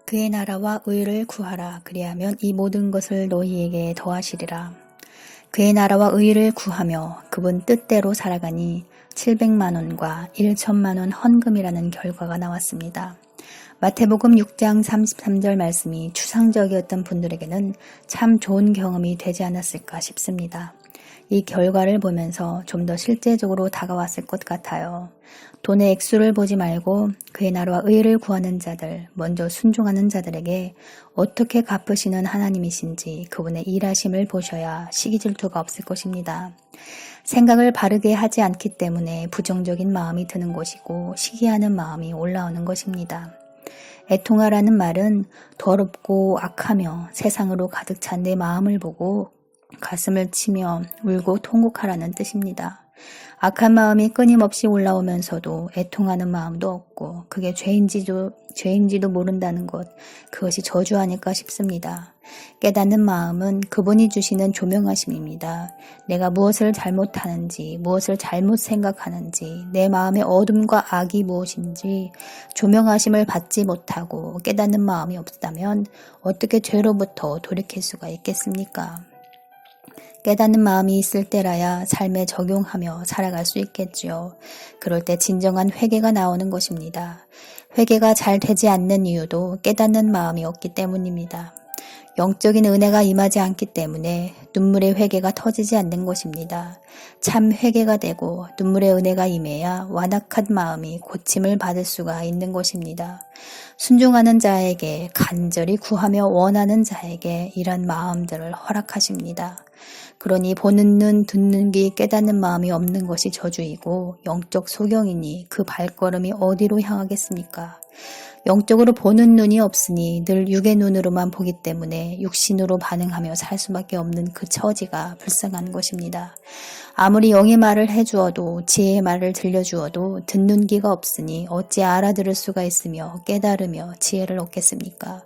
그의 나라와 의를 구하라. 그리하면 이 모든 것을 너희에게 더하시리라. 그의 나라와 의를 구하며 그분 뜻대로 살아가니 700만 원과 1천만 원 헌금이라는 결과가 나왔습니다. 마태복음 6장 33절 말씀이 추상적이었던 분들에게는 참 좋은 경험이 되지 않았을까 싶습니다. 이 결과를 보면서 좀 더 실제적으로 다가왔을 것 같아요. 돈의 액수를 보지 말고 그의 나라와 의를 구하는 자들, 먼저 순종하는 자들에게 어떻게 갚으시는 하나님이신지 그분의 일하심을 보셔야 시기질투가 없을 것입니다. 생각을 바르게 하지 않기 때문에 부정적인 마음이 드는 것이고 시기하는 마음이 올라오는 것입니다. 애통하라는 말은 더럽고 악하며 세상으로 가득 찬 내 마음을 보고 가슴을 치며 울고 통곡하라는 뜻입니다. 악한 마음이 끊임없이 올라오면서도 애통하는 마음도 없고 그게 죄인지도 모른다는 것, 그것이 저주 아닐까 싶습니다. 깨닫는 마음은 그분이 주시는 조명하심입니다. 내가 무엇을 잘못하는지, 무엇을 잘못 생각하는지, 내 마음의 어둠과 악이 무엇인지 조명하심을 받지 못하고 깨닫는 마음이 없다면 어떻게 죄로부터 돌이킬 수가 있겠습니까? 깨닫는 마음이 있을 때라야 삶에 적용하며 살아갈 수 있겠지요. 그럴 때 진정한 회개가 나오는 것입니다. 회개가 잘 되지 않는 이유도 깨닫는 마음이 없기 때문입니다. 영적인 은혜가 임하지 않기 때문에 눈물의 회개가 터지지 않는 것입니다. 참 회개가 되고 눈물의 은혜가 임해야 완악한 마음이 고침을 받을 수가 있는 것입니다. 순종하는 자에게 간절히 구하며 원하는 자에게 이런 마음들을 허락하십니다. 그러니 보는 눈, 듣는 귀, 깨닫는 마음이 없는 것이 저주이고 영적 소경이니 그 발걸음이 어디로 향하겠습니까? 영적으로 보는 눈이 없으니 늘 육의 눈으로만 보기 때문에 육신으로 반응하며 살 수밖에 없는 그 처지가 불쌍한 것입니다. 아무리 영의 말을 해주어도 지혜의 말을 들려주어도 듣는 귀가 없으니 어찌 알아들을 수가 있으며 깨달으며 지혜를 얻겠습니까?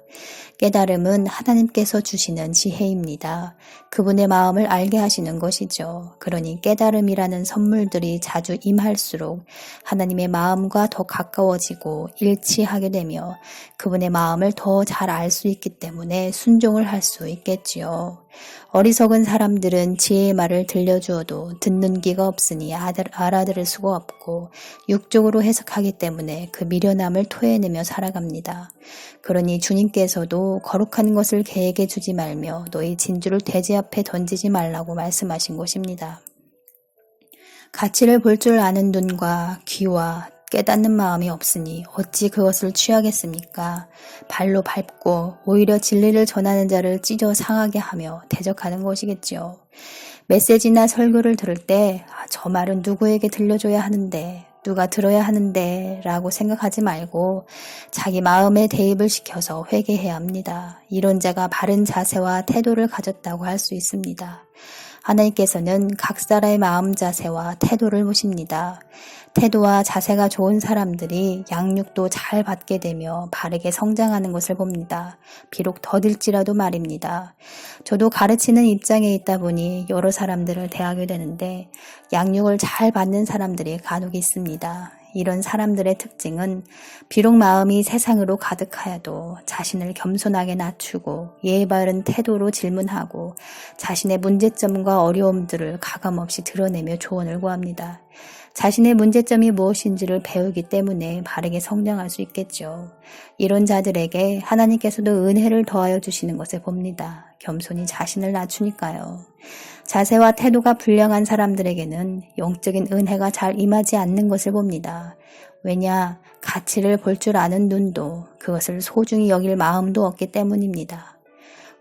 깨달음은 하나님께서 주시는 지혜입니다. 그분의 마음을 알게 하시는 것이죠. 그러니 깨달음이라는 선물들이 자주 임할수록 하나님의 마음과 더 가까워지고 일치하게 되며 그분의 마음을 더 잘 알 수 있기 때문에 순종을 할 수 있겠지요. 어리석은 사람들은 지혜의 말을 들려주어도 듣는 귀가 없으니 알아들을 수가 없고 육적으로 해석하기 때문에 그 미련함을 토해내며 살아갑니다. 그러니 주님께서도 거룩한 것을 개에게 주지 말며 너희 진주를 돼지 앞에 던지지 말라고 말씀하신 것입니다. 가치를 볼 줄 아는 눈과 귀와 깨닫는 마음이 없으니 어찌 그것을 취하겠습니까? 발로 밟고 오히려 진리를 전하는 자를 찢어 상하게 하며 대적하는 것이겠지요. 메시지나 설교를 들을 때 저 말은 누구에게 들려줘야 하는데 누가 들어야 하는데 라고 생각하지 말고 자기 마음에 대입을 시켜서 회개해야 합니다. 이런 자가 바른 자세와 태도를 가졌다고 할 수 있습니다. 하나님께서는 각 사람의 마음 자세와 태도를 보십니다. 태도와 자세가 좋은 사람들이 양육도 잘 받게 되며 바르게 성장하는 것을 봅니다. 비록 더딜지라도 말입니다. 저도 가르치는 입장에 있다 보니 여러 사람들을 대하게 되는데 양육을 잘 받는 사람들이 간혹 있습니다. 이런 사람들의 특징은 비록 마음이 세상으로 가득하여도 자신을 겸손하게 낮추고 예의 바른 태도로 질문하고 자신의 문제점과 어려움들을 가감없이 드러내며 조언을 구합니다. 자신의 문제점이 무엇인지를 배우기 때문에 바르게 성장할 수 있겠죠. 이런 자들에게 하나님께서도 은혜를 더하여 주시는 것을 봅니다. 겸손히 자신을 낮추니까요. 자세와 태도가 불량한 사람들에게는 영적인 은혜가 잘 임하지 않는 것을 봅니다. 왜냐? 가치를 볼 줄 아는 눈도 그것을 소중히 여길 마음도 없기 때문입니다.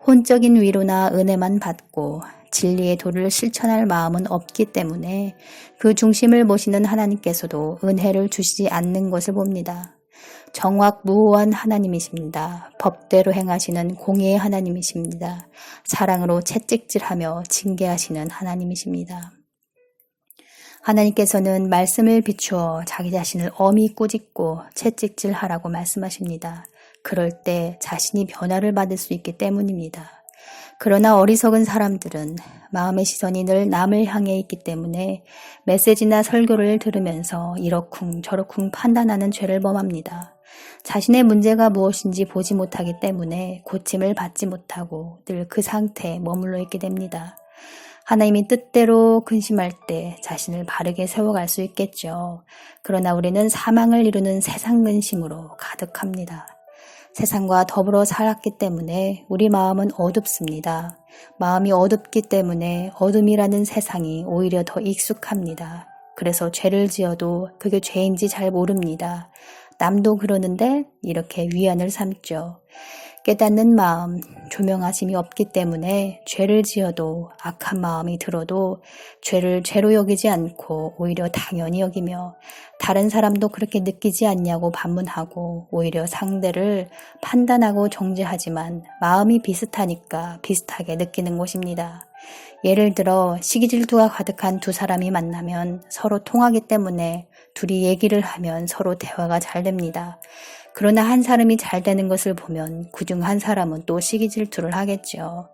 혼적인 위로나 은혜만 받고 진리의 도를 실천할 마음은 없기 때문에 그 중심을 보시는 하나님께서도 은혜를 주시지 않는 것을 봅니다. 정확무오한 하나님이십니다. 법대로 행하시는 공의의 하나님이십니다. 사랑으로 채찍질하며 징계하시는 하나님이십니다. 하나님께서는 말씀을 비추어 자기 자신을 엄히 꾸짖고 채찍질하라고 말씀하십니다. 그럴 때 자신이 변화를 받을 수 있기 때문입니다. 그러나 어리석은 사람들은 마음의 시선이 늘 남을 향해 있기 때문에 메시지나 설교를 들으면서 이러쿵 저러쿵 판단하는 죄를 범합니다. 자신의 문제가 무엇인지 보지 못하기 때문에 고침을 받지 못하고 늘 그 상태에 머물러 있게 됩니다. 하나님이 뜻대로 근심할 때 자신을 바르게 세워갈 수 있겠죠. 그러나 우리는 사망을 이루는 세상 근심으로 가득합니다. 세상과 더불어 살았기 때문에 우리 마음은 어둡습니다. 마음이 어둡기 때문에 어둠이라는 세상이 오히려 더 익숙합니다. 그래서 죄를 지어도 그게 죄인지 잘 모릅니다. 남도 그러는데 이렇게 위안을 삼죠. 깨닫는 마음, 조명하심이 없기 때문에 죄를 지어도 악한 마음이 들어도 죄를 죄로 여기지 않고 오히려 당연히 여기며 다른 사람도 그렇게 느끼지 않냐고 반문하고 오히려 상대를 판단하고 정죄하지만 마음이 비슷하니까 비슷하게 느끼는 것입니다. 예를 들어 시기질투가 가득한 두 사람이 만나면 서로 통하기 때문에 둘이 얘기를 하면 서로 대화가 잘 됩니다. 그러나 한 사람이 잘 되는 것을 보면 그중 한 사람은 또 시기질투를 하겠죠.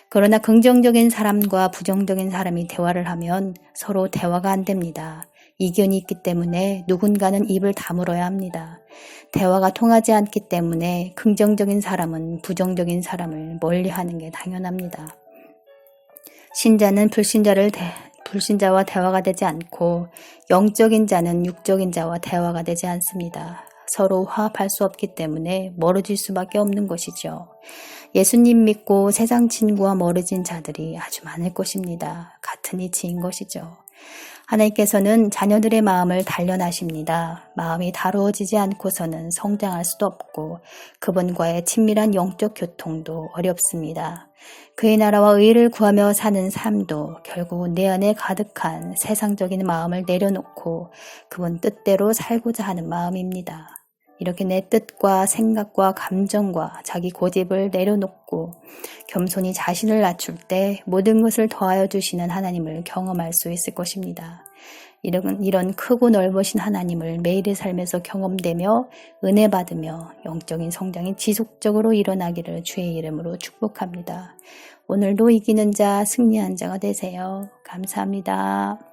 그러나 긍정적인 사람과 부정적인 사람이 대화를 하면 서로 대화가 안 됩니다. 이견이 있기 때문에 누군가는 입을 다물어야 합니다. 대화가 통하지 않기 때문에 긍정적인 사람은 부정적인 사람을 멀리하는 게 당연합니다. 신자는 불신자와 대화가 되지 않고 영적인 자는 육적인 자와 대화가 되지 않습니다. 서로 화합할 수 없기 때문에 멀어질 수밖에 없는 것이죠. 예수님 믿고 세상 친구와 멀어진 자들이 아주 많을 것입니다. 같은 이치인 것이죠. 하나님께서는 자녀들의 마음을 단련하십니다. 마음이 다루어지지 않고서는 성장할 수도 없고 그분과의 친밀한 영적 교통도 어렵습니다. 그의 나라와 의를 구하며 사는 삶도 결국 내 안에 가득한 세상적인 마음을 내려놓고 그분 뜻대로 살고자 하는 마음입니다. 이렇게 내 뜻과 생각과 감정과 자기 고집을 내려놓고 겸손히 자신을 낮출 때 모든 것을 더하여 주시는 하나님을 경험할 수 있을 것입니다. 이런 크고 넓으신 하나님을 매일의 삶에서 경험되며 은혜 받으며 영적인 성장이 지속적으로 일어나기를 주의 이름으로 축복합니다. 오늘도 이기는 자, 승리한 자가 되세요. 감사합니다.